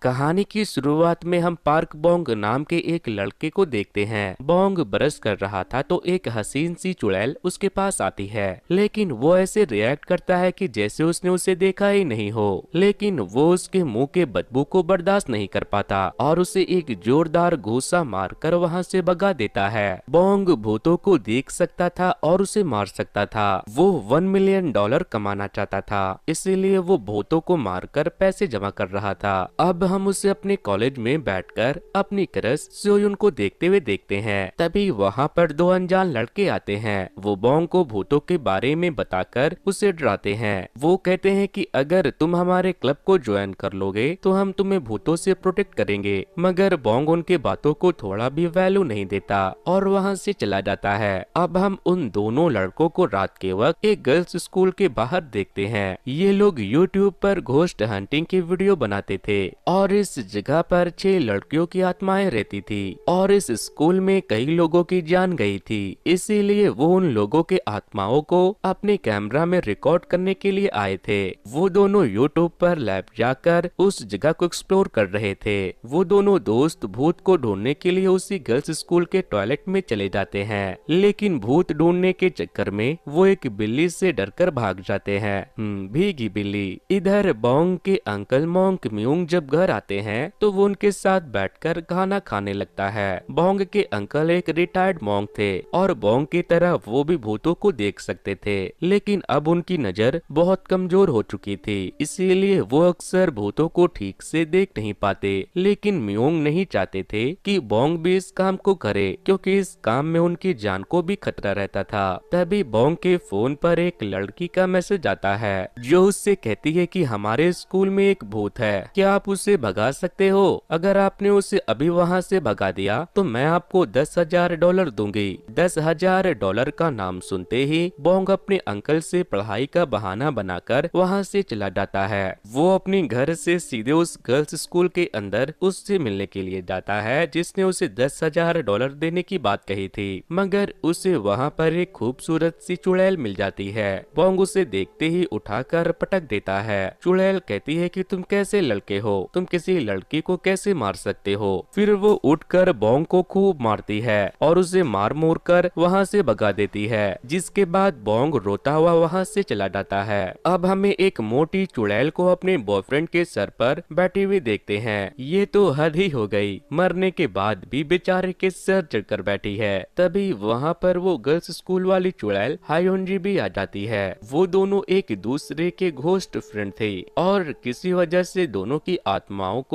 कहानी की शुरुआत में हम पार्क बोंग नाम के एक लड़के को देखते हैं। बोंग ब्रश कर रहा था तो एक हसीन सी चुड़ैल उसके पास आती है, लेकिन वो ऐसे रिएक्ट करता है कि जैसे उसने उसे देखा ही नहीं हो। लेकिन वो उसके मुंह के बदबू को बर्दाश्त नहीं कर पाता और उसे एक जोरदार घूंसा मारकर वहां से भगा देता है। बोंग भूतों को देख सकता था और उसे मार सकता था। वो $1 मिलियन कमाना चाहता था, इसीलिए वो भूतों को मारकर पैसे जमा कर रहा था। अब हम उसे अपने कॉलेज में बैठकर अपनी क्रश सोयुन को देखते हुए देखते हैं। तभी वहाँ पर दो अनजान लड़के आते हैं। वो बोंग को भूतों के बारे में बताकर उसे डराते हैं। वो कहते हैं कि अगर तुम हमारे क्लब को ज्वाइन कर लोगे तो हम तुम्हें भूतों से प्रोटेक्ट करेंगे। मगर बोंग उनके बातों को थोड़ा भी वैल्यू नहीं देता और वहाँ से चला जाता है। अब हम उन दोनों लड़कों को रात के वक्त एक गर्ल्स स्कूल के बाहर देखते हैं। ये लोग यूट्यूब पर घोस्ट हंटिंग की वीडियो बनाते थे और इस जगह पर 6 लड़कियों की आत्माएं रहती थी और इस स्कूल में कई लोगों की जान गई थी। इसीलिए वो उन लोगों के आत्माओं को अपने कैमरा में रिकॉर्ड करने के लिए आए थे। वो दोनों यूट्यूब पर लैब जाकर उस जगह को एक्सप्लोर कर रहे थे। वो दोनों दोस्त भूत को ढूंढने के लिए उसी गर्ल्स स्कूल के टॉयलेट में चले जाते हैं, लेकिन भूत ढूंढने के चक्कर में वो एक बिल्ली से डरकर भाग जाते हैं। भीगी बिल्ली। इधर बोंग के अंकल मोंक म्यूंग जब घर आते हैं तो वो उनके साथ बैठकर खाना खाने लगता है। बोंग के अंकल एक रिटायर्ड मॉन्क थे और बोंग की तरह वो भी भूतों को देख सकते थे, लेकिन अब उनकी नजर बहुत कमजोर हो चुकी थी, इसीलिए वो अक्सर भूतों को ठीक से देख नहीं पाते। लेकिन म्यूंग नहीं चाहते थे कि बोंग भी इस काम को करे, क्योंकि इस काम में उनकी जान को भी खतरा रहता था। तभी बोंग के फोन पर एक लड़की का मैसेज आता है जो उससे कहती है कि हमारे स्कूल में एक भूत है, क्या आप उसे भगा सकते हो? अगर आपने उसे अभी वहाँ से भगा दिया तो मैं आपको $10,000 दूंगी। $10,000 का नाम सुनते ही बोंग अपने अंकल से पढ़ाई का बहाना बनाकर वहाँ से चला जाता है। वो अपने घर से सीधे उस गर्ल्स स्कूल के अंदर उससे मिलने के लिए जाता है जिसने उसे $10,000 देने की बात कही थी, मगर उसे वहाँ पर एक खूबसूरत सी चुड़ैल मिल जाती है। बोंग उसे देखते ही उठाकर पटक देता है। चुड़ैल कहती है कि तुम कैसे लड़के हो, तुम किसी लड़की को कैसे मार सकते हो? फिर वो उठकर बोंग को खूब मारती है और उसे मार मोर कर वहाँ से भगा देती है, जिसके बाद बोंग रोता हुआ वहाँ से चला जाता है। अब हमें एक मोटी चुड़ैल को अपने बॉयफ्रेंड के सर पर बैठी हुई देखते हैं। ये तो हद ही हो गई, मरने के बाद भी बेचारे के सर चढ़कर बैठी है। तभी वहाँ पर वो गर्ल्स स्कूल वाली चुड़ैल हायोंजी भी आ जाती है। वो दोनों एक दूसरे के घोस्ट फ्रेंड थे और किसी वजह से दोनों की आत्माओं को